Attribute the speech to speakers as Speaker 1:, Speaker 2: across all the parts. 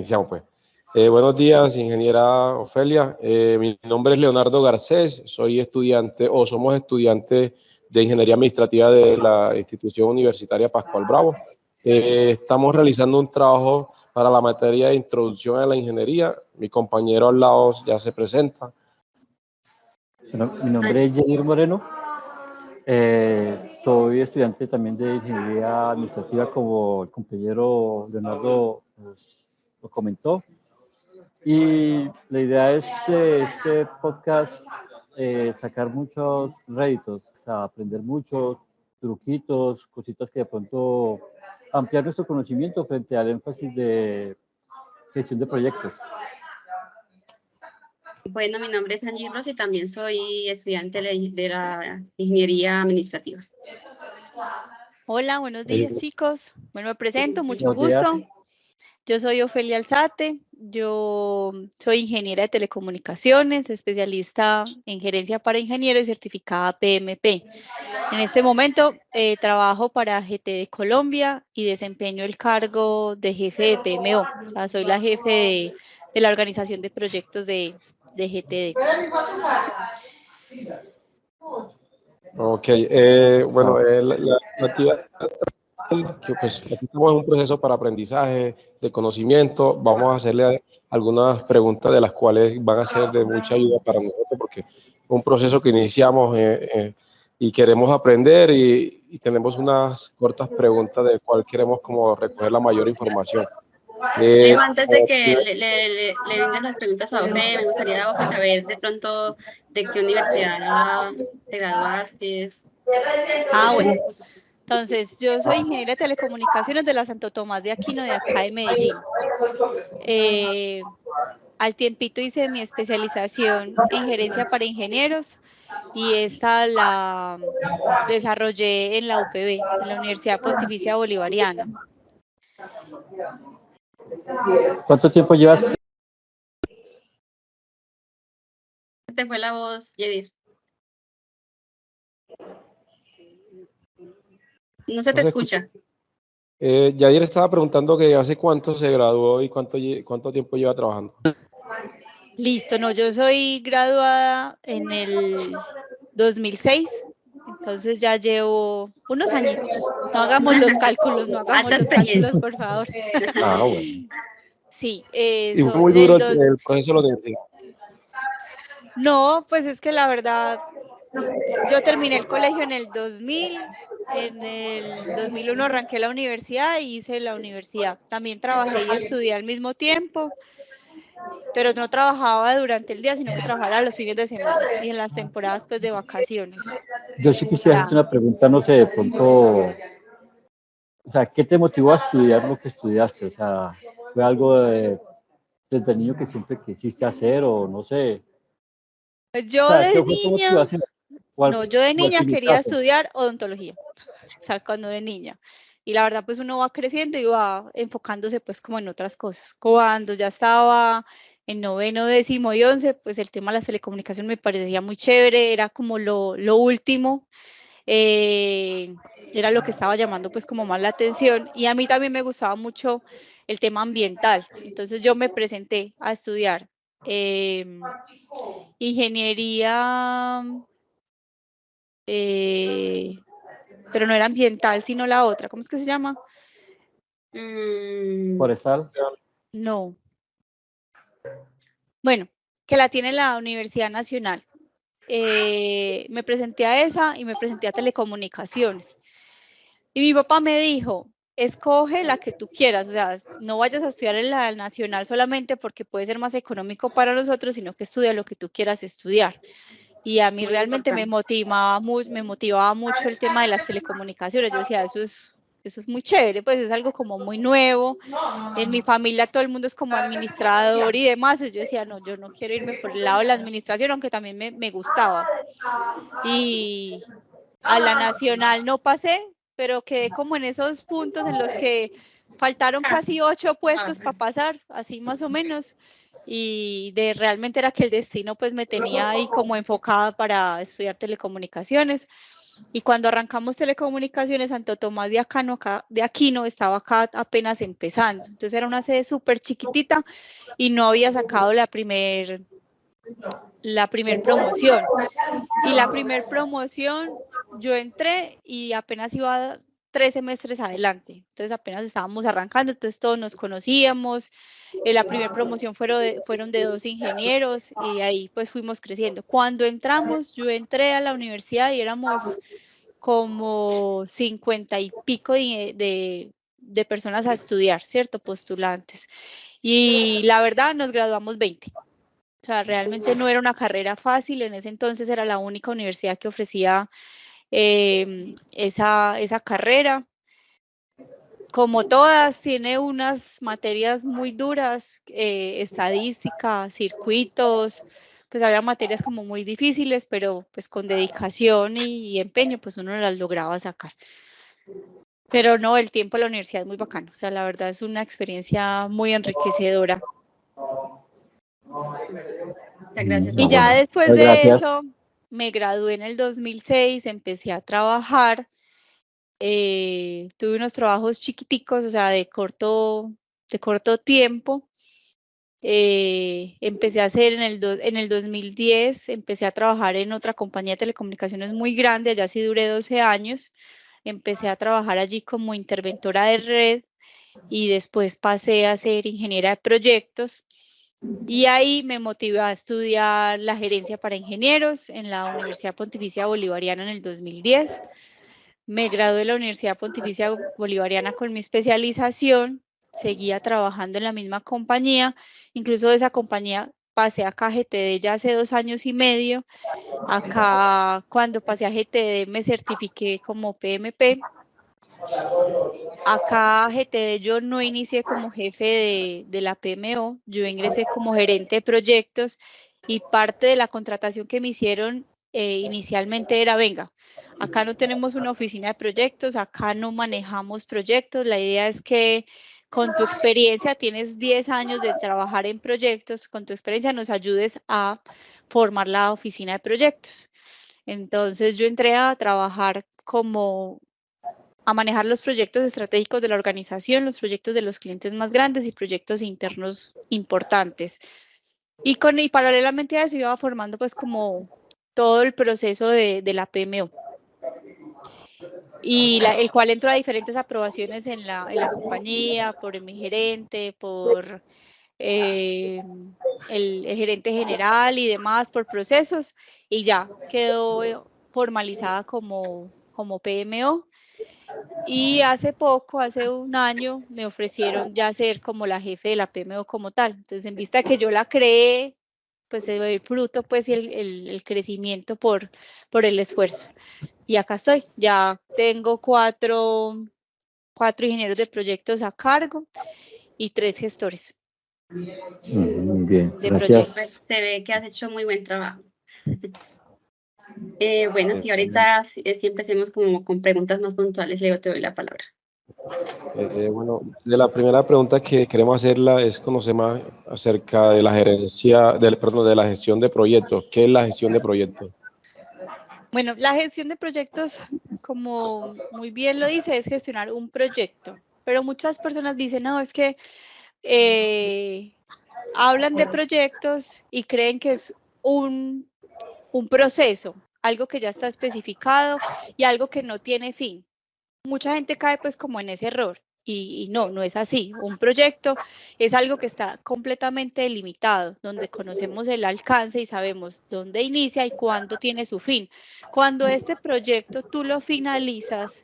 Speaker 1: Iniciamos pues. Buenos días, ingeniera Ofelia. Mi nombre es Leonardo Garcés, soy estudiante o somos estudiantes de Ingeniería Administrativa de la institución universitaria Pascual Bravo. Estamos realizando un trabajo para la materia de Introducción a la Ingeniería. Mi compañero al lado ya se presenta.
Speaker 2: Bueno, mi nombre es Jair Moreno. Soy estudiante también de Ingeniería Administrativa, como el compañero Leonardo lo comentó. Y la idea es de este podcast sacar muchos réditos, o sea, aprender muchos truquitos, cositas que de pronto ampliar nuestro conocimiento frente al énfasis de gestión de proyectos.
Speaker 3: Bueno, mi nombre es Angie Rossi y también soy estudiante de la Ingeniería Administrativa.
Speaker 4: Hola, buenos días, chicos. Bueno, me presento, mucho
Speaker 2: Buenos días.
Speaker 4: gusto. Yo soy Ofelia Alzate, yo soy ingeniera de telecomunicaciones, especialista en gerencia para ingenieros y certificada PMP. En este momento trabajo para GTD Colombia y desempeño el cargo de jefe de PMO. O sea, soy la jefe de la organización de proyectos de GTD.
Speaker 1: Ok, bueno, la actividad que pues aquí estamos en un proceso para aprendizaje, de conocimiento. Vamos a hacerle algunas preguntas de las cuales van a ser de mucha ayuda para nosotros, porque es un proceso que iniciamos y queremos aprender y tenemos unas cortas preguntas de cuál queremos como recoger la mayor información.
Speaker 3: Leo, antes de que le brindes las preguntas a Ofe, me gustaría, Ofe, saber de pronto de qué universidad te graduaste.
Speaker 4: Bueno. Entonces, yo soy ingeniera de telecomunicaciones de la Santo Tomás de Aquino, de acá de Medellín. Al tiempito hice mi especialización en gerencia para ingenieros y esta la desarrollé en la UPB, en la Universidad Pontificia Bolivariana.
Speaker 2: ¿Cuánto tiempo llevas?
Speaker 3: Te fue la voz, Yedir. No se te escucha.
Speaker 1: Yadir estaba preguntando que hace cuánto se graduó y cuánto tiempo lleva trabajando.
Speaker 4: Listo, no, yo soy graduada en el 2006, entonces ya llevo unos añitos. No hagamos los cálculos, por favor.
Speaker 1: Bueno.
Speaker 4: Sí,
Speaker 1: ¿Y fue muy duro el proceso de la universidad?
Speaker 4: No, pues es que la verdad, yo terminé el colegio en el 2000, en el 2001 arranqué la universidad y hice la universidad. También trabajé y estudié al mismo tiempo, pero no trabajaba durante el día, sino que trabajaba los fines de semana y en las temporadas pues de vacaciones.
Speaker 2: Yo sí quisiera hacerte una pregunta, no sé, de pronto, o sea, ¿qué te motivó a estudiar lo que estudiaste? O sea, ¿fue algo desde niño que siempre quisiste hacer o no sé?
Speaker 4: Pues yo
Speaker 2: O sea,
Speaker 4: de
Speaker 2: ¿qué fue tu
Speaker 4: niña,
Speaker 2: motivación?
Speaker 4: no, yo de niña quería
Speaker 2: afinizaste?
Speaker 4: estudiar odontología, o sea, cuando de niña. Y la verdad, pues uno va creciendo y va enfocándose pues como en otras cosas. Cuando ya estaba en noveno, décimo y 11, pues el tema de las telecomunicaciones me parecía muy chévere, era como lo último, era lo que estaba llamando pues como más la atención. Y a mí también me gustaba mucho el tema ambiental. Entonces yo me presenté a estudiar ingeniería, pero no era ambiental, sino la otra. ¿Cómo es que se llama?
Speaker 2: ¿Forestal?
Speaker 4: No. Bueno, que la tiene la Universidad Nacional. Me presenté a esa y me presenté a telecomunicaciones. Y mi papá me dijo, escoge la que tú quieras, o sea, no vayas a estudiar en la nacional solamente porque puede ser más económico para nosotros, sino que estudia lo que tú quieras estudiar. Y a mí realmente me motivaba mucho el tema de las telecomunicaciones. Yo decía, eso es muy chévere, pues es algo como muy nuevo. En mi familia todo el mundo es como administrador y demás. Yo decía, no, yo no quiero irme por el lado de la administración, aunque también me gustaba. Y a la nacional no pasé, pero quedé como en esos puntos en los que faltaron casi 8 puestos para pasar, así más o menos. Y realmente era que el destino pues me tenía ahí como enfocada para estudiar telecomunicaciones. Y cuando arrancamos telecomunicaciones, Santo Tomás de Aquino estaba acá apenas empezando. Entonces era una sede súper chiquitita y no había sacado la primer promoción. Y la primer promoción, yo entré y apenas iba 3 semestres adelante. Entonces apenas estábamos arrancando, entonces todos nos conocíamos. La primera promoción fueron de 2 ingenieros y ahí pues fuimos creciendo. Cuando entramos, yo entré a la universidad y éramos como 50 y pico de personas a estudiar, ¿cierto? Postulantes. Y la verdad nos graduamos 20. O sea, realmente no era una carrera fácil. En ese entonces era la única universidad que ofrecía esa carrera. Como todas, tiene unas materias muy duras, estadística, circuitos, pues había materias como muy difíciles, pero pues con dedicación y empeño, pues uno las lograba sacar. Pero no, el tiempo en la universidad es muy bacano, o sea, la verdad es una experiencia muy enriquecedora.
Speaker 3: Muchas gracias.
Speaker 4: Y ya después de
Speaker 2: gracias.
Speaker 4: eso, me gradué en el 2006, empecé a trabajar. Tuve unos trabajos chiquiticos, o sea, de corto tiempo. Empecé a hacer en el 2010, empecé a trabajar en otra compañía de telecomunicaciones muy grande, allá sí duré 12 años. Empecé a trabajar allí como interventora de red y después pasé a ser ingeniera de proyectos. Y ahí me motivé a estudiar la gerencia para ingenieros en la Universidad Pontificia Bolivariana en el 2010. Me gradué de la Universidad Pontificia Bolivariana con mi especialización, seguía trabajando en la misma compañía, incluso de esa compañía pasé a KGTD ya hace 2 años y medio. Acá cuando pasé a GTD me certifiqué como PMP. Acá GTD yo no inicié como jefe de la PMO, yo ingresé como gerente de proyectos y parte de la contratación que me hicieron inicialmente era, venga, acá no tenemos una oficina de proyectos, acá no manejamos proyectos, la idea es que con tu experiencia, tienes 10 años de trabajar en proyectos, con tu experiencia nos ayudes a formar la oficina de proyectos. Entonces yo entré a trabajar a manejar los proyectos estratégicos de la organización, los proyectos de los clientes más grandes y proyectos internos importantes. Y paralelamente a eso iba formando pues como todo el proceso de la PMO. Y el cual entró a diferentes aprobaciones en la compañía, por mi gerente, por el gerente general y demás, por procesos, y ya quedó formalizada como PMO. Y hace poco, hace 1 año, me ofrecieron ya ser como la jefe de la PMO como tal. Entonces, en vista de que yo la creé, pues se ve el fruto, pues, y el crecimiento por el esfuerzo. Y acá estoy, ya tengo 4 ingenieros de proyectos a cargo y 3 gestores.
Speaker 2: Muy bien,
Speaker 4: de
Speaker 2: gracias.
Speaker 3: Pues se ve que has hecho muy buen trabajo. Bueno, sí, ahorita sí empecemos como con preguntas más puntuales. Leo, te doy la palabra.
Speaker 1: Bueno, de la primera pregunta que queremos hacerla es conocer más acerca de la gerencia, de la gestión de proyectos. ¿Qué es la gestión de proyectos?
Speaker 4: Bueno, la gestión de proyectos, como muy bien lo dice, es gestionar un proyecto. Pero muchas personas dicen, no, es que hablan de proyectos y creen que es un proceso, algo que ya está especificado y algo que no tiene fin. Mucha gente cae pues como en ese error y no es así. Un proyecto es algo que está completamente delimitado, donde conocemos el alcance y sabemos dónde inicia y cuándo tiene su fin. Cuando este proyecto tú lo finalizas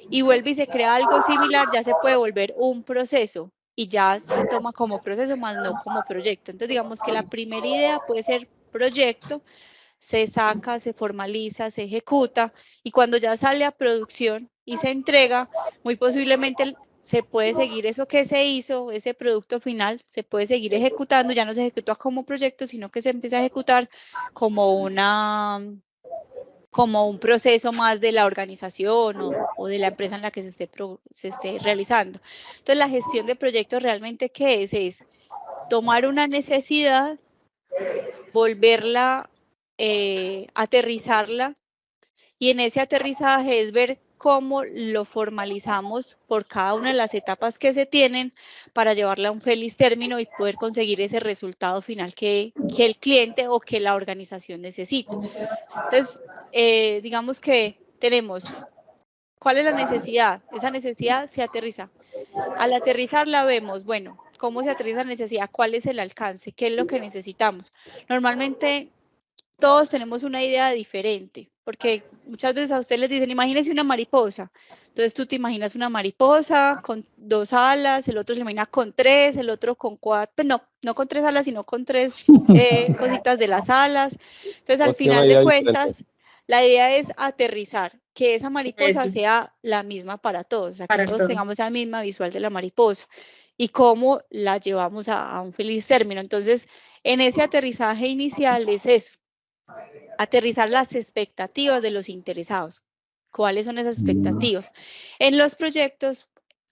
Speaker 4: y vuelve y se crea algo similar, ya se puede volver un proceso y ya se toma como proceso, más no como proyecto. Entonces digamos que la primera idea puede ser proyecto, se saca, se formaliza, se ejecuta y cuando ya sale a producción y se entrega, muy posiblemente se puede seguir eso que se hizo, ese producto final, se puede seguir ejecutando, ya no se ejecuta como proyecto, sino que se empieza a ejecutar como un proceso más de la organización o de la empresa en la que se esté realizando. Entonces, la gestión de proyectos realmente, ¿qué es? Es tomar una necesidad, volverla, aterrizarla Y en ese aterrizaje es ver cómo lo formalizamos por cada una de las etapas que se tienen para llevarla a un feliz término y poder conseguir ese resultado final que el cliente o que la organización necesita. Entonces, digamos que tenemos, ¿cuál es la necesidad? Esa necesidad se aterriza. Al aterrizarla vemos, bueno, ¿cómo se aterriza la necesidad? ¿Cuál es el alcance? ¿Qué es lo que necesitamos? Normalmente todos tenemos una idea diferente, porque muchas veces a ustedes les dicen, imagínense una mariposa. Entonces tú te imaginas una mariposa con 2 alas, el otro se imagina con 3, el otro con 4, pues no con 3 alas, sino con 3 cositas de las alas. Entonces al final de cuentas, la idea es aterrizar, que esa mariposa sea la misma para todos, o sea, que todos tengamos esa misma visual de la mariposa y cómo la llevamos a un feliz término. Entonces, en ese aterrizaje inicial es eso, aterrizar las expectativas de los interesados. ¿Cuáles son esas expectativas? En los proyectos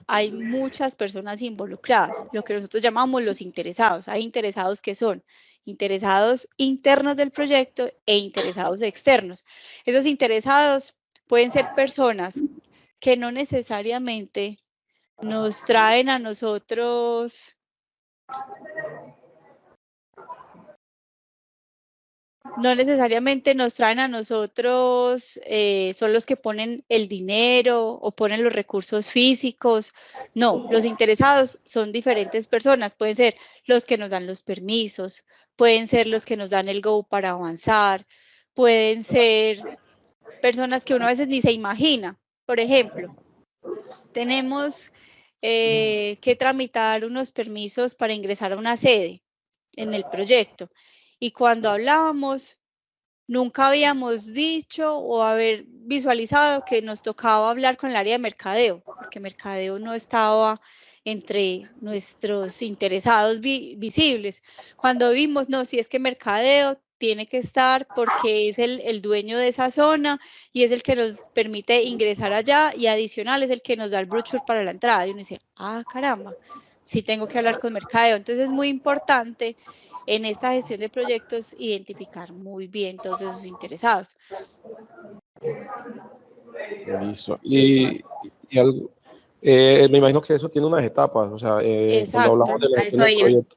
Speaker 4: hay muchas personas involucradas, lo que nosotros llamamos los interesados. Hay interesados que son interesados internos del proyecto e interesados externos. Esos interesados pueden ser personas que no necesariamente nos traen a nosotros son los que ponen el dinero o ponen los recursos físicos. No, los interesados son diferentes personas. Pueden ser los que nos dan los permisos, pueden ser los que nos dan el go para avanzar, pueden ser personas que uno a veces ni se imagina. Por ejemplo, tenemos que tramitar unos permisos para ingresar a una sede en el proyecto. Y cuando hablábamos, nunca habíamos dicho o haber visualizado que nos tocaba hablar con el área de mercadeo, porque mercadeo no estaba entre nuestros interesados visibles. Cuando vimos, no, si es que mercadeo tiene que estar porque es el dueño de esa zona y es el que nos permite ingresar allá y adicional es el que nos da el brochure para la entrada. Y uno dice, ah, caramba, sí tengo que hablar con mercadeo. Entonces es muy importante en esta gestión de proyectos identificar muy bien todos esos interesados.
Speaker 1: Listo. Y algo, me imagino que eso tiene unas etapas, o sea, cuando hablamos de la gestión del proyecto,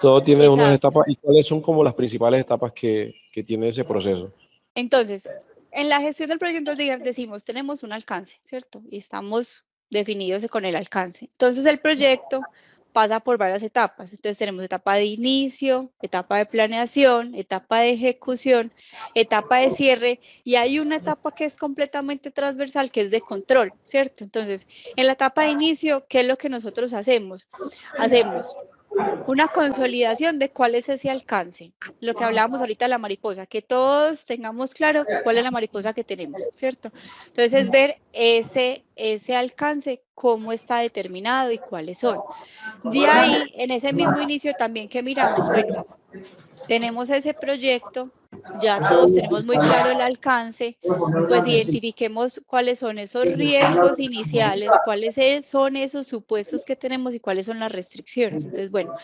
Speaker 1: todo tiene unas etapas. ¿Y cuáles son como las principales etapas que tiene ese proceso?
Speaker 4: Entonces, en la gestión del proyecto decimos, tenemos un alcance, ¿cierto? Y estamos definidos con el alcance. Entonces, el proyecto pasa por varias etapas. Entonces, tenemos etapa de inicio, etapa de planeación, etapa de ejecución, etapa de cierre, y hay una etapa que es completamente transversal, que es de control, ¿cierto? Entonces, en la etapa de inicio, ¿qué es lo que nosotros hacemos? Hacemos una consolidación de cuál es ese alcance, lo que hablábamos ahorita de la mariposa, que todos tengamos claro cuál es la mariposa que tenemos, ¿cierto? Entonces es ver ese alcance, cómo está determinado y cuáles son. De ahí, en ese mismo inicio también que miramos, bueno, tenemos ese proyecto, ya todos tenemos muy claro el alcance, pues identifiquemos cuáles son esos riesgos iniciales, cuáles son esos supuestos que tenemos y cuáles son las restricciones. Entonces, bueno,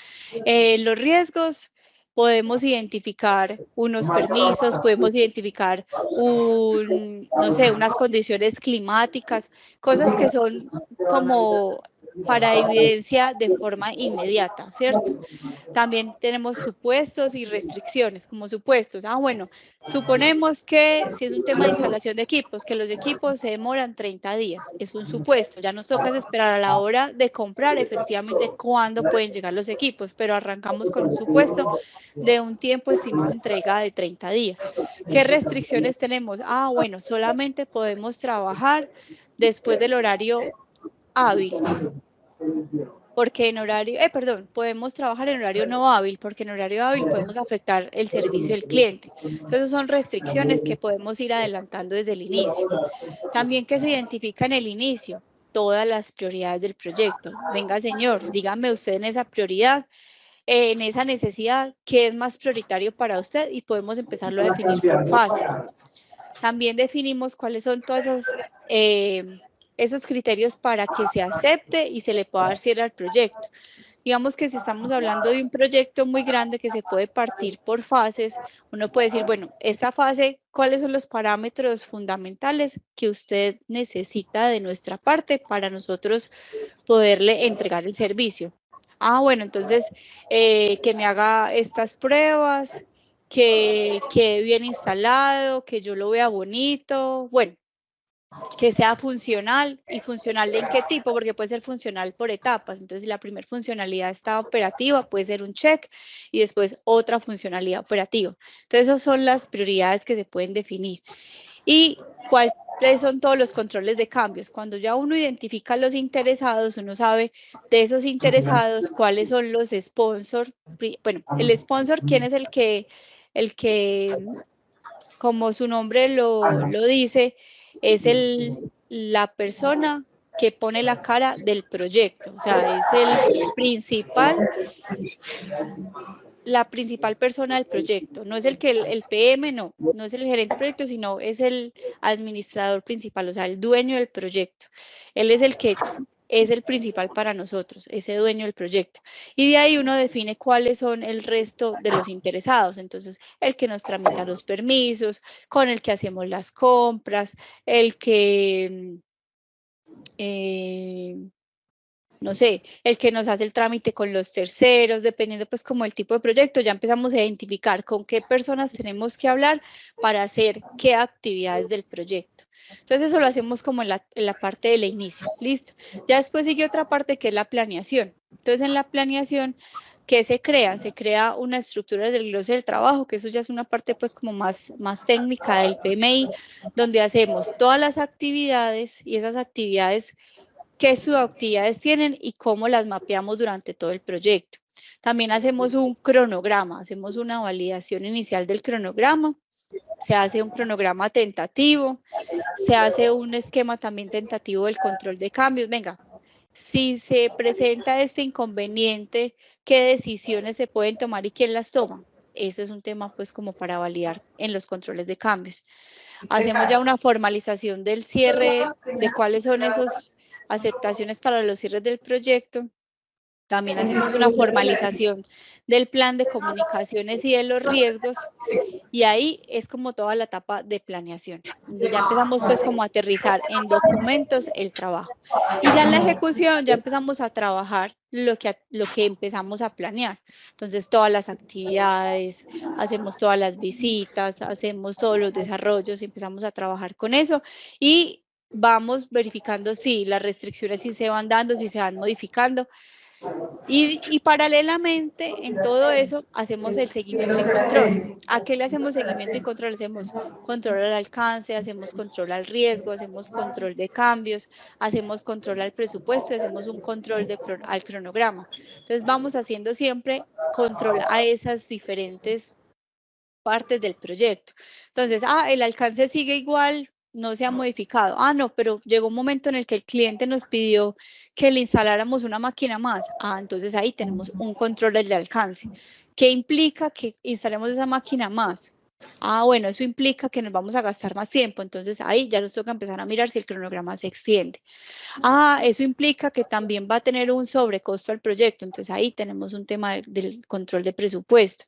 Speaker 4: los riesgos, podemos identificar unos permisos, podemos identificar no sé, unas condiciones climáticas, cosas que son como para evidencia de forma inmediata, ¿cierto? También tenemos supuestos y restricciones, como supuestos. Bueno, suponemos que si es un tema de instalación de equipos, que los equipos se demoran 30 días, es un supuesto, ya nos toca esperar a la hora de comprar efectivamente cuándo pueden llegar los equipos, pero arrancamos con un supuesto de un tiempo estimado de entrega de 30 días. ¿Qué restricciones tenemos? Bueno, solamente podemos trabajar después del horario hábil, porque en horario, podemos trabajar en horario no hábil, porque en horario hábil podemos afectar el servicio del cliente. Entonces son restricciones que podemos ir adelantando desde el inicio. También que se identifica en el inicio todas las prioridades del proyecto. Venga, señor, dígame usted en esa prioridad, en esa necesidad, qué es más prioritario para usted y podemos empezarlo a definir por fases. También definimos cuáles son todas esos criterios para que se acepte y se le pueda dar cierre al proyecto. Digamos que si estamos hablando de un proyecto muy grande que se puede partir por fases, uno puede decir, bueno, esta fase, ¿cuáles son los parámetros fundamentales que usted necesita de nuestra parte para nosotros poderle entregar el servicio? Ah, bueno, entonces que me haga estas pruebas, que quede bien instalado, que yo lo vea bonito, bueno, que sea funcional. ¿Y funcional en qué tipo? Porque puede ser funcional por etapas. Entonces, si la primera funcionalidad está operativa, puede ser un check y después otra funcionalidad operativa. Entonces, esas son las prioridades que se pueden definir. ¿Y cuáles son todos los controles de cambios? Cuando ya uno identifica a los interesados, uno sabe de esos interesados cuáles son los sponsors. Bueno, el sponsor, ¿quién es el que como su nombre lo dice, es la persona que pone la cara del proyecto, o sea, es la principal persona del proyecto, no es el que el PM, no es el gerente de proyecto, sino es el administrador principal, o sea, el dueño del proyecto. Él es el que es el principal para nosotros, ese dueño del proyecto. Y de ahí uno define cuáles son el resto de los interesados. Entonces, el que nos tramita los permisos, con el que hacemos las compras, el que no sé, el que nos hace el trámite con los terceros, dependiendo pues como el tipo de proyecto, ya empezamos a identificar con qué personas tenemos que hablar para hacer qué actividades del proyecto. Entonces eso lo hacemos como en la parte del inicio, listo. Ya después sigue otra parte que es la planeación. Entonces en la planeación, ¿qué se crea? Se crea una estructura del glose del trabajo, que eso ya es una parte pues como más técnica del PMI, donde hacemos todas las actividades y esas actividades qué subactividades tienen y cómo las mapeamos durante todo el proyecto. También hacemos un cronograma, hacemos una validación inicial del cronograma, se hace un cronograma tentativo, se hace un esquema también tentativo del control de cambios. Venga, si se presenta este inconveniente, ¿qué decisiones se pueden tomar y quién las toma? Ese es un tema pues como para validar en los controles de cambios. Hacemos ya una formalización del cierre, de cuáles son esas aceptaciones para los cierres del proyecto. También hacemos una formalización del plan de comunicaciones y de los riesgos. Y ahí es como toda la etapa de planeación, donde ya empezamos pues como a aterrizar en documentos el trabajo. Y ya en la ejecución ya empezamos a trabajar lo que empezamos a planear. Entonces todas las actividades, hacemos todas las visitas, hacemos todos los desarrollos, empezamos a trabajar con eso y vamos verificando si las restricciones sí se van dando, si se van modificando. Y paralelamente en todo eso hacemos el seguimiento y control. ¿A qué le hacemos seguimiento y control? Hacemos control al alcance, hacemos control al riesgo, hacemos control de cambios, hacemos control al presupuesto y hacemos un control al cronograma. Entonces vamos haciendo siempre control a esas diferentes partes del proyecto. Entonces, el alcance sigue igual, no se ha modificado. No, pero llegó un momento en el que el cliente nos pidió que le instaláramos una máquina más. Entonces ahí tenemos un control del alcance. ¿Qué implica que instalemos esa máquina más? Bueno, eso implica que nos vamos a gastar más tiempo. Entonces ahí ya nos toca empezar a mirar si el cronograma se extiende. Eso implica que también va a tener un sobrecosto al proyecto. Entonces ahí tenemos un tema del control de presupuesto.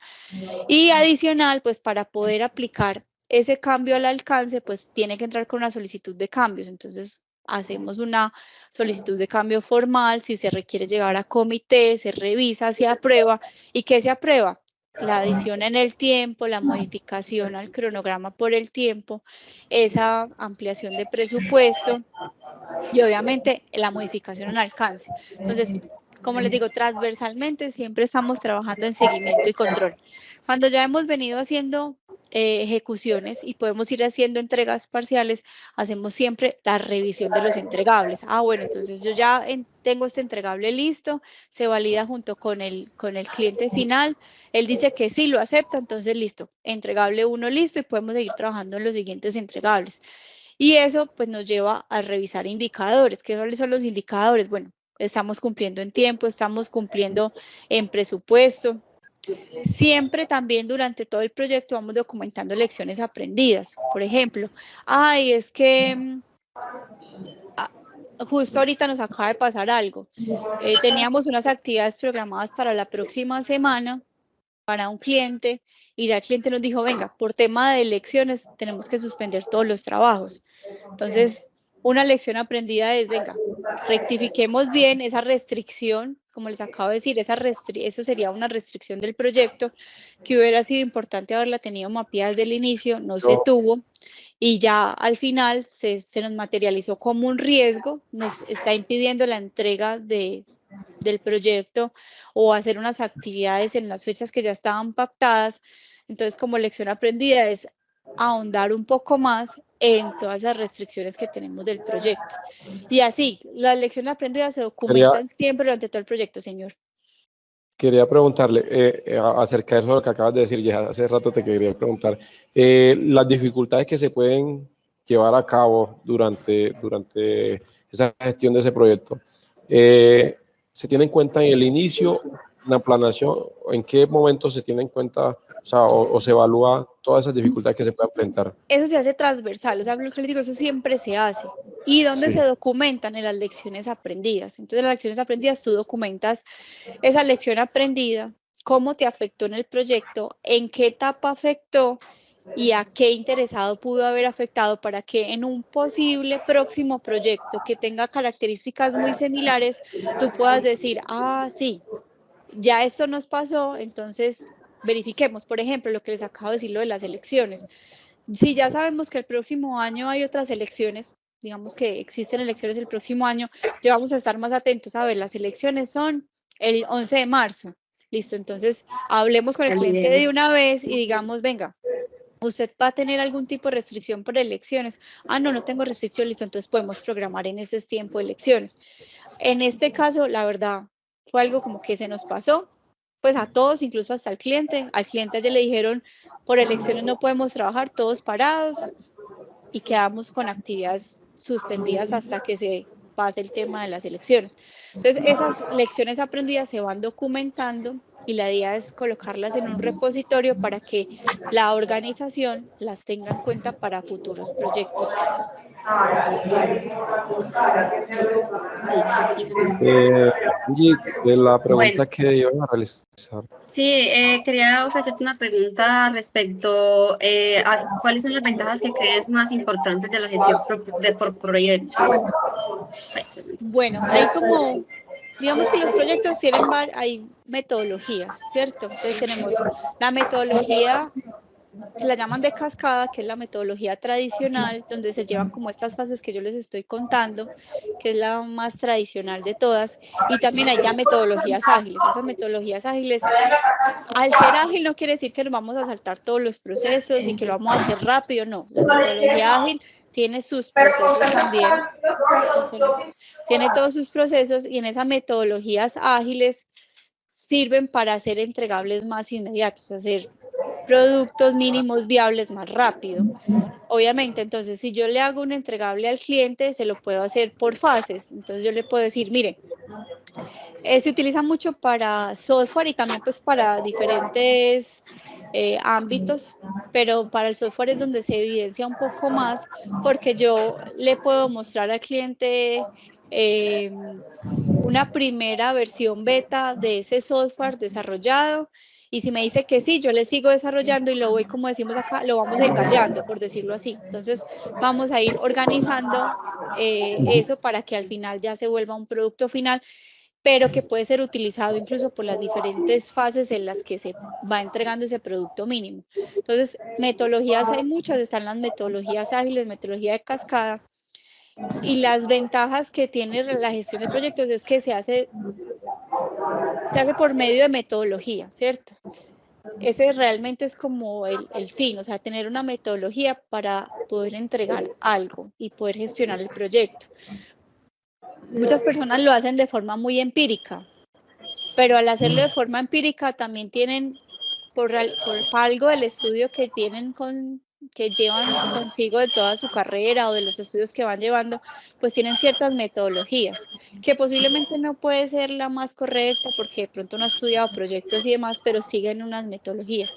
Speaker 4: Y adicional, pues para poder aplicar ese cambio al alcance, pues tiene que entrar con una solicitud de cambios. Entonces, hacemos una solicitud de cambio formal, si se requiere llegar a comité, se revisa, se aprueba. ¿Y qué se aprueba? La adición en el tiempo, la modificación al cronograma por el tiempo, esa ampliación de presupuesto y obviamente la modificación en alcance. Entonces, como les digo, transversalmente siempre estamos trabajando en seguimiento y control. Cuando ya hemos venido haciendo ejecuciones y podemos ir haciendo entregas parciales, hacemos siempre la revisión de los entregables. Bueno, entonces yo ya tengo este entregable listo, se valida junto con el cliente final, él dice que sí lo acepta, entonces listo, entregable 1 listo y podemos seguir trabajando en los siguientes entregables. Y eso pues nos lleva a revisar indicadores. ¿Qué son los indicadores? Bueno, estamos cumpliendo en tiempo, estamos cumpliendo en presupuesto. Siempre también durante todo el proyecto vamos documentando lecciones aprendidas. Por ejemplo, es que justo ahorita nos acaba de pasar algo. Teníamos unas actividades programadas para la próxima semana para un cliente y ya el cliente nos dijo, venga, por tema de elecciones tenemos que suspender todos los trabajos. Entonces, una lección aprendida es, venga, rectifiquemos bien esa restricción, como les acabo de decir, eso sería una restricción del proyecto que hubiera sido importante haberla tenido mapeada desde el inicio, no se tuvo. Y ya al final se nos materializó como un riesgo, nos está impidiendo la entrega del proyecto o hacer unas actividades en las fechas que ya estaban pactadas. Entonces, como lección aprendida es ahondar un poco más en todas esas restricciones que tenemos del proyecto. Y así, las lecciones aprendidas se documentan siempre durante todo el proyecto, señor.
Speaker 1: Quería preguntarle acerca de eso lo que acabas de decir, ya hace rato te quería preguntar, las dificultades que se pueden llevar a cabo durante esa gestión de ese proyecto. ¿Se tiene en cuenta en el inicio, en la planeación, en qué momento se tiene en cuenta, o sea, o se evalúa todas esas dificultades que se pueden enfrentar?
Speaker 4: Eso se hace transversal, o sea, lo que les digo, eso siempre se hace. ¿Y dónde se documentan? En las lecciones aprendidas. Entonces, en las lecciones aprendidas tú documentas esa lección aprendida, cómo te afectó en el proyecto, en qué etapa afectó y a qué interesado pudo haber afectado para que en un posible próximo proyecto que tenga características muy similares, tú puedas decir, ah, sí, ya esto nos pasó, entonces verifiquemos, por ejemplo, lo que les acabo de decir, lo de las elecciones. Si ya sabemos que el próximo año hay otras elecciones, digamos que existen elecciones el próximo año, ya vamos a estar más atentos a ver, las elecciones son el 11 de marzo. Listo, entonces hablemos con el cliente de una vez y digamos, venga, ¿usted va a tener algún tipo de restricción por elecciones? Ah, no, no tengo restricción, listo, entonces podemos programar en ese tiempo elecciones. En este caso, la verdad, fue algo como que se nos pasó, pues a todos, incluso hasta al cliente. Al cliente ayer le dijeron, por elecciones no podemos trabajar, todos parados, y quedamos con actividades suspendidas hasta que se pase el tema de las elecciones. Entonces, esas lecciones aprendidas se van documentando y la idea es colocarlas en un repositorio para que la organización las tenga en cuenta para futuros proyectos.
Speaker 1: La pregunta que iban a realizar.
Speaker 3: Sí, quería ofrecerte una pregunta respecto a cuáles son las ventajas que crees más importantes de la gestión por proyectos.
Speaker 4: Bueno, hay como, digamos que los proyectos tienen hay metodologías, ¿cierto? Entonces tenemos la metodología que la llaman de cascada, que es la metodología tradicional, donde se llevan como estas fases que yo les estoy contando, que es la más tradicional de todas, y también hay ya metodologías ágiles. Esas metodologías ágiles, al ser ágil no quiere decir que nos vamos a saltar todos los procesos y que lo vamos a hacer rápido, no. La metodología ágil tiene sus procesos también, tiene todos sus procesos y en esas metodologías ágiles sirven para hacer entregables más inmediatos, hacer productos mínimos viables más rápido. Obviamente, entonces, si yo le hago un entregable al cliente, se lo puedo hacer por fases. Entonces, yo le puedo decir, mire, se utiliza mucho para software y también pues para diferentes ámbitos, pero para el software es donde se evidencia un poco más porque yo le puedo mostrar al cliente una primera versión beta de ese software desarrollado y si me dice que sí, yo le sigo desarrollando y lo voy, como decimos acá, lo vamos engallando, por decirlo así. Entonces vamos a ir organizando eso para que al final ya se vuelva un producto final, pero que puede ser utilizado incluso por las diferentes fases en las que se va entregando ese producto mínimo. Entonces, metodologías hay muchas, están las metodologías ágiles, metodología de cascada, y las ventajas que tiene la gestión de proyectos es que se hace por medio de metodología, ¿cierto? Ese realmente es como el fin, o sea, tener una metodología para poder entregar algo y poder gestionar el proyecto. Muchas personas lo hacen de forma muy empírica, pero al hacerlo de forma empírica también tienen, por algo del estudio que tienen que llevan consigo de toda su carrera o de los estudios que van llevando, pues tienen ciertas metodologías, que posiblemente no puede ser la más correcta porque de pronto no ha estudiado proyectos y demás, pero siguen unas metodologías.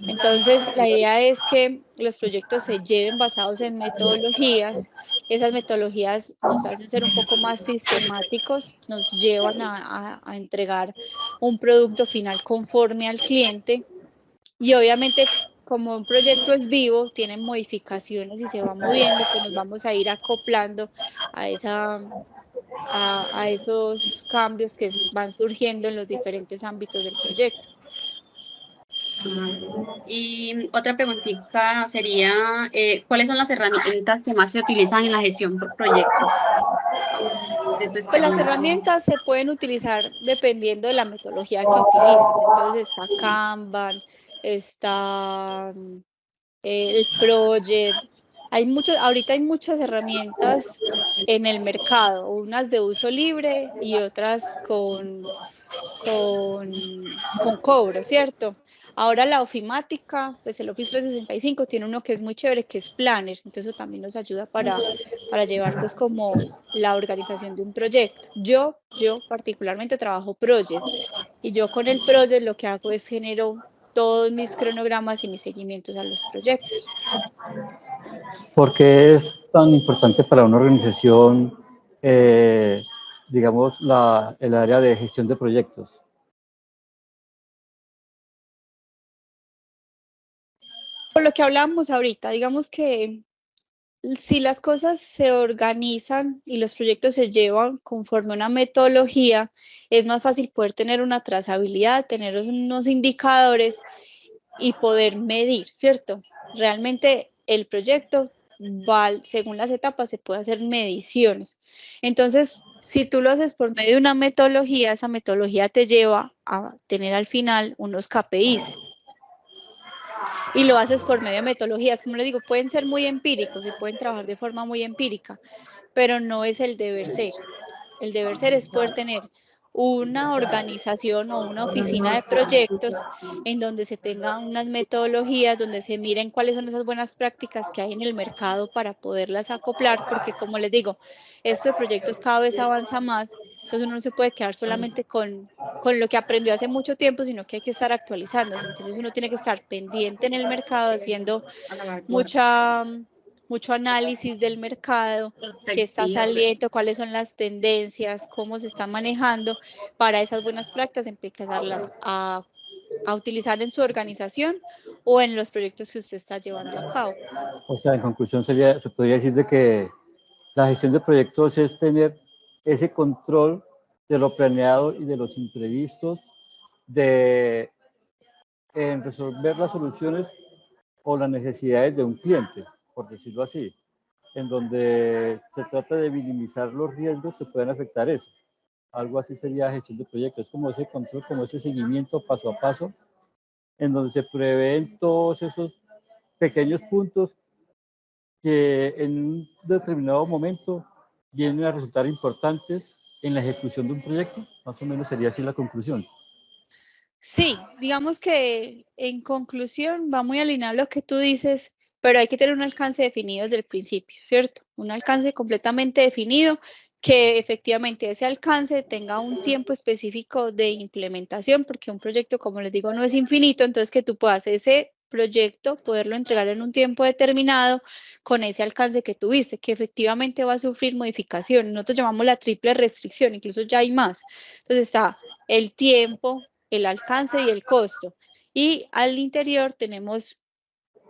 Speaker 4: Entonces, la idea es que los proyectos se lleven basados en metodologías esas metodologías nos hacen ser un poco más sistemáticos, nos llevan a entregar un producto final conforme al cliente y obviamente como un proyecto es vivo, tiene modificaciones y se va moviendo, pues nos vamos a ir acoplando a esos cambios que van surgiendo en los diferentes ámbitos del proyecto.
Speaker 3: Y otra preguntita sería, ¿cuáles son las herramientas que más se utilizan en la gestión por proyectos?
Speaker 4: Pues las herramientas se pueden utilizar dependiendo de la metodología que utilices. Entonces está Kanban, está el Project. Ahorita hay muchas herramientas en el mercado, unas de uso libre y otras con cobro, ¿cierto? Ahora la ofimática, pues el Office 365 tiene uno que es muy chévere, que es Planner, entonces eso también nos ayuda para llevar pues como la organización de un proyecto. Yo particularmente trabajo Project y yo con el Project lo que hago es genero todos mis cronogramas y mis seguimientos a los proyectos.
Speaker 2: ¿Por qué es tan importante para una organización, digamos, el área de gestión de proyectos?
Speaker 4: Por lo que hablábamos ahorita, digamos que si las cosas se organizan y los proyectos se llevan conforme a una metodología, es más fácil poder tener una trazabilidad, tener unos indicadores y poder medir, ¿cierto? Realmente el proyecto, según las etapas, se puede hacer mediciones. Entonces, si tú lo haces por medio de una metodología, esa metodología te lleva a tener al final unos KPIs. Y lo haces por medio de metodologías, como les digo, pueden ser muy empíricos y pueden trabajar de forma muy empírica, pero no es el deber ser. El deber ser es poder tener una organización o una oficina de proyectos en donde se tengan unas metodologías, donde se miren cuáles son esas buenas prácticas que hay en el mercado para poderlas acoplar, porque como les digo, esto de proyectos cada vez avanza más, entonces uno no se puede quedar solamente con lo que aprendió hace mucho tiempo, sino que hay que estar actualizándose, entonces uno tiene que estar pendiente en el mercado, haciendo mucho análisis del mercado, qué está saliendo, cuáles son las tendencias, cómo se está manejando, para esas buenas prácticas empezarlas a utilizar en su organización o en los proyectos que usted está llevando a cabo.
Speaker 2: O sea, en conclusión se podría decir de que la gestión de proyectos es tener ese control de lo planeado y de los imprevistos, de resolver las soluciones o las necesidades de un cliente, por decirlo así, en donde se trata de minimizar los riesgos que puedan afectar eso. Algo así sería gestión de proyectos, es como ese control, como ese seguimiento paso a paso, en donde se prevén todos esos pequeños puntos que en un determinado momento vienen a resultar importantes en la ejecución de un proyecto. Más o menos sería así la conclusión.
Speaker 4: Sí, digamos que en conclusión va muy alineado lo que tú dices, pero hay que tener un alcance definido desde el principio, ¿cierto? Un alcance completamente definido, que efectivamente ese alcance tenga un tiempo específico de implementación, porque un proyecto, como les digo, no es infinito, entonces que tú puedas ese proyecto, poderlo entregar en un tiempo determinado con ese alcance que tuviste, que efectivamente va a sufrir modificaciones. Nosotros llamamos la triple restricción, incluso ya hay más. Entonces está el tiempo, el alcance y el costo. Y al interior tenemos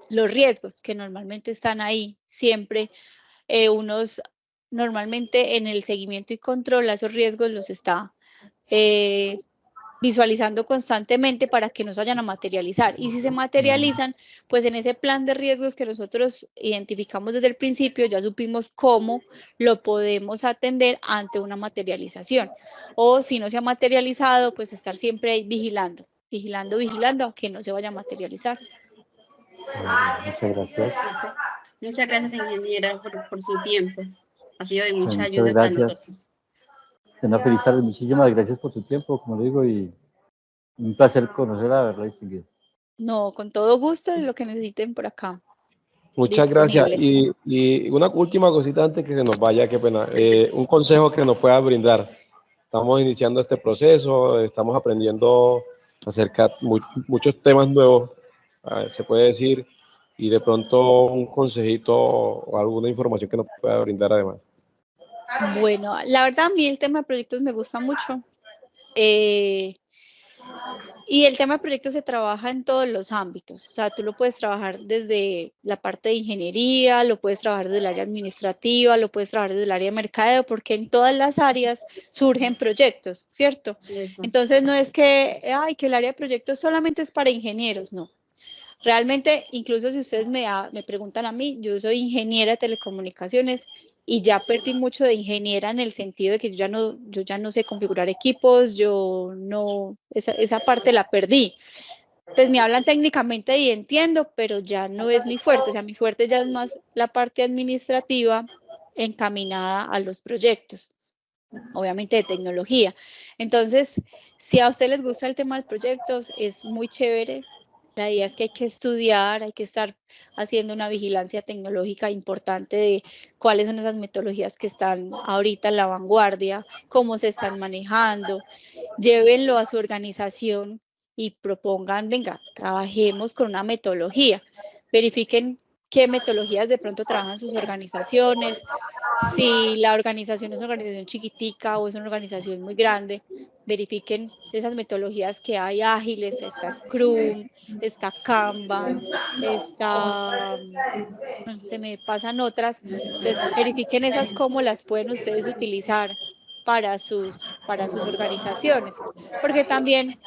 Speaker 4: los riesgos que normalmente están ahí siempre. Normalmente en el seguimiento y control, esos riesgos los está visualizando constantemente para que no se vayan a materializar. Y si se materializan, pues en ese plan de riesgos que nosotros identificamos desde el principio, ya supimos cómo lo podemos atender ante una materialización. O si no se ha materializado, pues estar siempre ahí vigilando a que no se vaya a materializar.
Speaker 2: Muchas gracias.
Speaker 3: Muchas gracias, ingeniera, por su tiempo. Ha sido de mucha
Speaker 2: Muchas
Speaker 3: ayuda para
Speaker 2: gracias.
Speaker 3: nosotros.
Speaker 2: Una feliz tarde, muchísimas gracias por su tiempo, como le digo, y un placer conocerla, haberla distinguido.
Speaker 4: No, con todo gusto, lo que necesiten por acá.
Speaker 1: Muchas gracias. Y una última cosita antes que se nos vaya, qué pena. Un consejo que nos pueda brindar. Estamos iniciando este proceso, estamos aprendiendo acerca de muchos temas nuevos, se puede decir. y de pronto un consejito o alguna información que nos pueda brindar además.
Speaker 4: Bueno, la verdad a mí el tema de proyectos me gusta mucho. Y el tema de proyectos se trabaja en todos los ámbitos, o sea, tú lo puedes trabajar desde la parte de ingeniería, lo puedes trabajar desde el área administrativa, lo puedes trabajar desde el área de mercadeo, porque en todas las áreas surgen proyectos, ¿cierto? Entonces no es que, ay, que el área de proyectos solamente es para ingenieros, no. Realmente, incluso si ustedes me preguntan a mí, yo soy ingeniera de telecomunicaciones y ya perdí mucho de ingeniera en el sentido de que yo ya no sé configurar equipos, yo no, esa parte la perdí. Pues me hablan técnicamente y entiendo, pero ya no es mi fuerte, o sea, mi fuerte ya es más la parte administrativa encaminada a los proyectos, obviamente de tecnología. Entonces, si a ustedes les gusta el tema de proyectos, es muy chévere. La idea es que hay que estudiar, hay que estar haciendo una vigilancia tecnológica importante de cuáles son esas metodologías que están ahorita en la vanguardia, cómo se están manejando. Llévenlo a su organización y propongan, venga, trabajemos con una metodología. Verifiquen qué metodologías de pronto trabajan sus organizaciones, si la organización es una organización chiquitica o es una organización muy grande, verifiquen esas metodologías que hay ágiles, está Scrum, está Kanban, está, se me pasan otras, entonces verifiquen esas cómo las pueden ustedes utilizar para sus organizaciones, porque también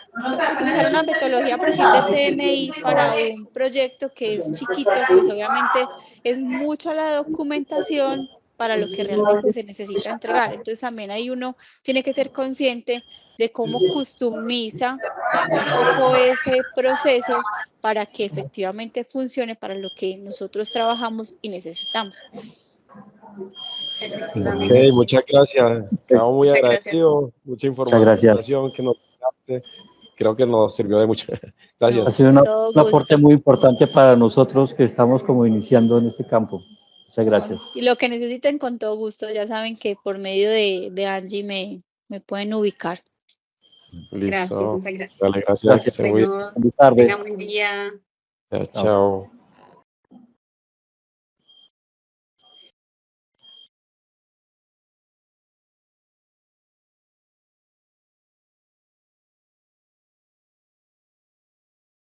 Speaker 4: utilizar una metodología, por decir, de PMI para un proyecto que es chiquito, pues obviamente es mucha la documentación para lo que realmente se necesita entregar. Entonces también ahí uno tiene que ser consciente de cómo customiza un poco ese proceso para que efectivamente funcione para lo que nosotros trabajamos y necesitamos.
Speaker 1: Ok, muchas gracias. Quedamos muy agradecidos, mucha información que nos daste. Creo que nos sirvió de mucho. Gracias.
Speaker 2: Ha sido un aporte muy importante para nosotros que estamos como iniciando en este campo. Muchas gracias.
Speaker 4: Y lo que necesiten con todo gusto, ya saben que por medio de Angie me pueden ubicar.
Speaker 1: Listo.
Speaker 3: Gracias, muchas gracias.
Speaker 1: Dale, gracias. Que se muy bien.
Speaker 2: Feliz tarde.
Speaker 3: Tengan buen día.
Speaker 1: Chao.